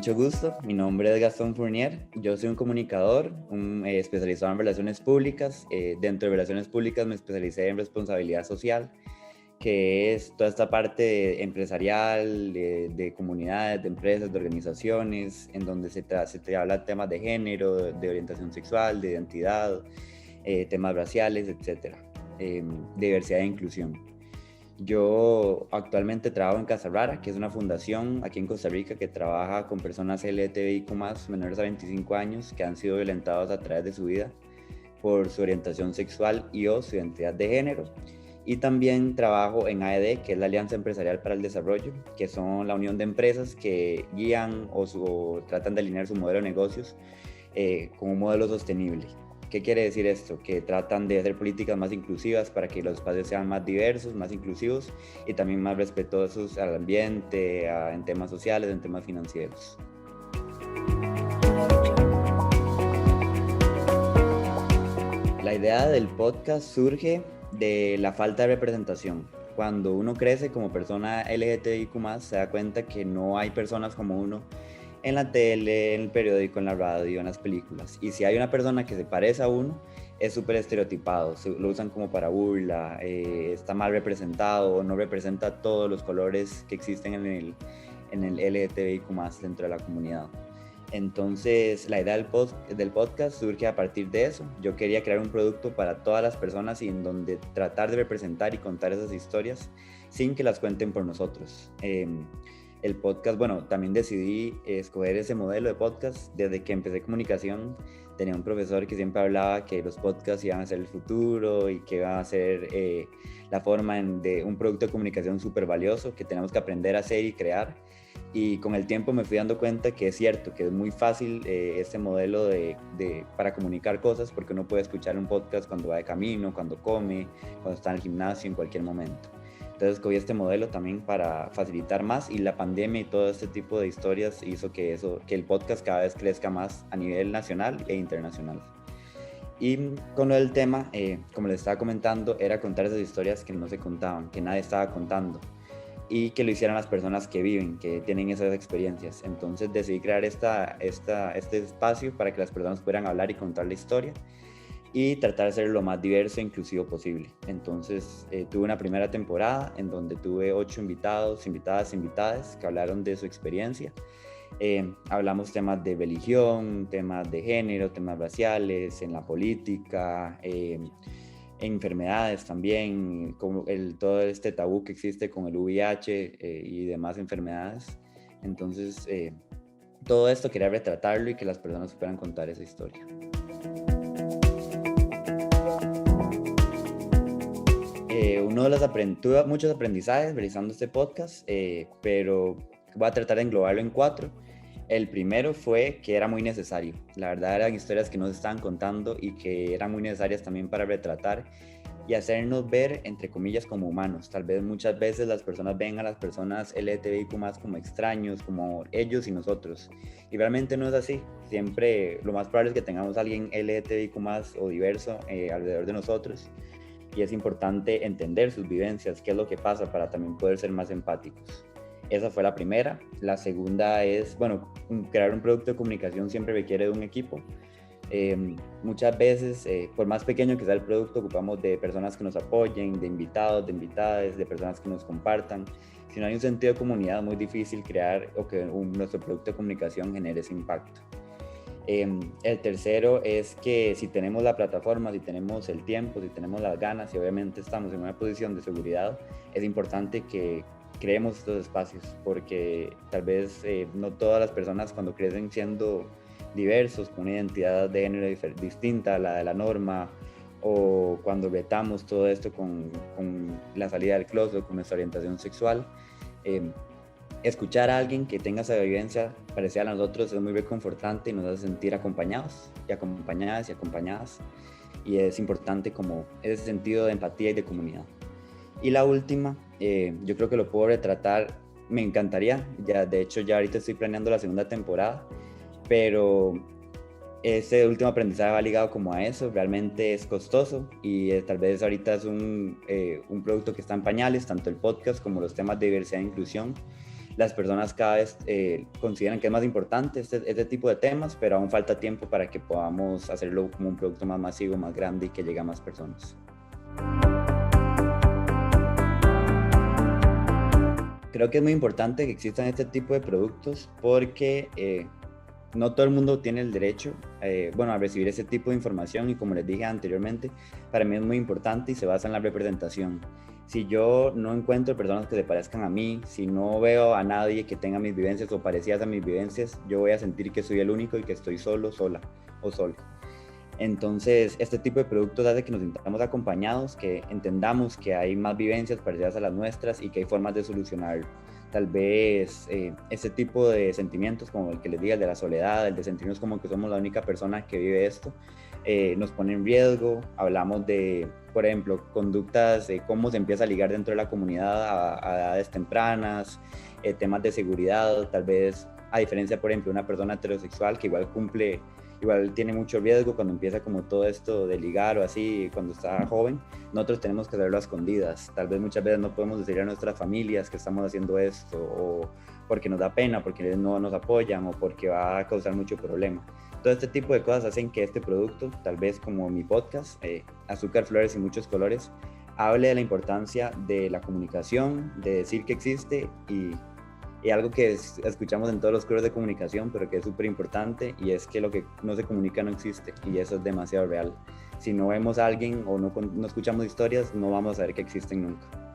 Mucho gusto, mi nombre es Gastón Fournier, yo soy un comunicador, especializado en relaciones públicas. Dentro de relaciones públicas me especialicé en responsabilidad social, que es toda esta parte empresarial, de comunidades, de empresas, de organizaciones, en donde se te habla de temas de género, de orientación sexual, de identidad, temas raciales, etc. Diversidad e inclusión. Yo actualmente trabajo en Casa Rara, que es una fundación aquí en Costa Rica que trabaja con personas LGTBIQ+, menores a 25 años, que han sido violentados a través de su vida por su orientación sexual y o su identidad de género. Y también trabajo en AED, que es la Alianza Empresarial para el Desarrollo, que son la unión de empresas que guían o tratan de alinear su modelo de negocios con un modelo sostenible. ¿Qué quiere decir esto? Que tratan de hacer políticas más inclusivas para que los espacios sean más diversos, más inclusivos y también más respetuosos al ambiente, en temas sociales, en temas financieros. La idea del podcast surge de la falta de representación. Cuando uno crece como persona LGTBIQ+, se da cuenta que no hay personas como uno en la tele, en el periódico, en la radio, en las películas. Y si hay una persona que se parece a uno, es súper estereotipado, lo usan como para burla, está mal representado o no representa todos los colores que existen en el LGTBIQ+ dentro de la comunidad. Entonces, la idea del podcast surge a partir de eso. Yo quería crear un producto para todas las personas y en donde tratar de representar y contar esas historias sin que las cuenten por nosotros. El podcast, bueno, también decidí escoger ese modelo de podcast. Desde que empecé comunicación, tenía un profesor que siempre hablaba que los podcasts iban a ser el futuro y que iban a ser la forma de un producto de comunicación súper valioso que tenemos que aprender a hacer y crear. Y con el tiempo me fui dando cuenta que es cierto, que es muy fácil este modelo para comunicar cosas, porque uno puede escuchar un podcast cuando va de camino, cuando come, cuando está en el gimnasio, en cualquier momento. Entonces escogí este modelo también para facilitar más, y la pandemia y todo este tipo de historias hizo que el podcast cada vez crezca más a nivel nacional e internacional. Y con lo del tema, como les estaba comentando, era contar esas historias que no se contaban, que nadie estaba contando, y que lo hicieran las personas que viven, que tienen esas experiencias. Entonces decidí crear este espacio para que las personas puedan hablar y contar la historia y tratar de ser lo más diverso e inclusivo posible. Entonces tuve una primera temporada en donde tuve 8 invitados, invitadas que hablaron de su experiencia. Hablamos temas de religión, temas de género, temas raciales, en la política, enfermedades también, como todo este tabú que existe con el VIH y demás enfermedades. Entonces, todo esto quería retratarlo y que las personas puedan contar esa historia. Tuve muchos aprendizajes realizando este podcast, pero voy a tratar de englobarlo en 4. El primero fue que era muy necesario. La verdad eran historias que no se estaban contando y que eran muy necesarias también para retratar y hacernos ver, entre comillas, como humanos. Tal vez muchas veces las personas ven a las personas LGTBIQ+ como extraños, como ellos y nosotros. Y realmente no es así. Siempre lo más probable es que tengamos a alguien LGTBIQ+ o diverso alrededor de nosotros. Y es importante entender sus vivencias, qué es lo que pasa, para también poder ser más empáticos. Esa fue la primera. La segunda es, bueno, crear un producto de comunicación siempre requiere de un equipo. Muchas veces, por más pequeño que sea el producto, ocupamos de personas que nos apoyen, de invitados, de invitadas, de personas que nos compartan. Si no hay un sentido de comunidad, es muy difícil crear o que nuestro producto de comunicación genere ese impacto. El tercero es que si tenemos la plataforma, si tenemos el tiempo, si tenemos las ganas y obviamente estamos en una posición de seguridad, es importante que creemos estos espacios, porque tal vez no todas las personas cuando crecen siendo diversos, con una identidad de género distinta a la de la norma, o cuando vetamos todo esto con la salida del closet, con nuestra orientación sexual, escuchar a alguien que tenga esa vivencia parecida a nosotros es muy reconfortante y nos hace sentir acompañados y acompañadas y acompañadas, y es importante como ese sentido de empatía y de comunidad. Y la última, yo creo que lo puedo retratar, me encantaría, de hecho ya ahorita estoy planeando la segunda temporada, pero ese último aprendizaje va ligado como a eso. Realmente es costoso y tal vez ahorita es un producto que está en pañales, tanto el podcast como los temas de diversidad e inclusión, las personas cada vez consideran que es más importante este tipo de temas, pero aún falta tiempo para que podamos hacerlo como un producto más masivo, más grande y que llegue a más personas. Creo que es muy importante que existan este tipo de productos porque no todo el mundo tiene el derecho, a recibir ese tipo de información, y como les dije anteriormente, para mí es muy importante y se basa en la representación. Si yo no encuentro personas que se parezcan a mí, si no veo a nadie que tenga mis vivencias o parecidas a mis vivencias, yo voy a sentir que soy el único y que estoy solo, sola o sola. Entonces, este tipo de productos hace que nos sintamos acompañados, que entendamos que hay más vivencias parecidas a las nuestras y que hay formas de solucionarlo. Tal vez este tipo de sentimientos, como el que les diga, el de la soledad, el de sentirnos como que somos la única persona que vive esto, nos pone en riesgo. Hablamos de, por ejemplo, conductas, cómo se empieza a ligar dentro de la comunidad a edades tempranas, temas de seguridad, tal vez a diferencia, por ejemplo, de una persona heterosexual que igual tiene mucho riesgo cuando empieza como todo esto de ligar o así, cuando está joven. Nosotros tenemos que hacerlo a escondidas. Tal vez muchas veces no podemos decirle a nuestras familias que estamos haciendo esto, o porque nos da pena, porque no nos apoyan o porque va a causar mucho problema. Todo este tipo de cosas hacen que este producto, tal vez como mi podcast, Azúcar, Flores y Muchos Colores, hable de la importancia de la comunicación, de decir que existe, y algo que escuchamos en todos los cursos de comunicación, pero que es súper importante, y es que lo que no se comunica no existe, y eso es demasiado real. Si no vemos a alguien o no escuchamos historias, no vamos a saber que existen nunca.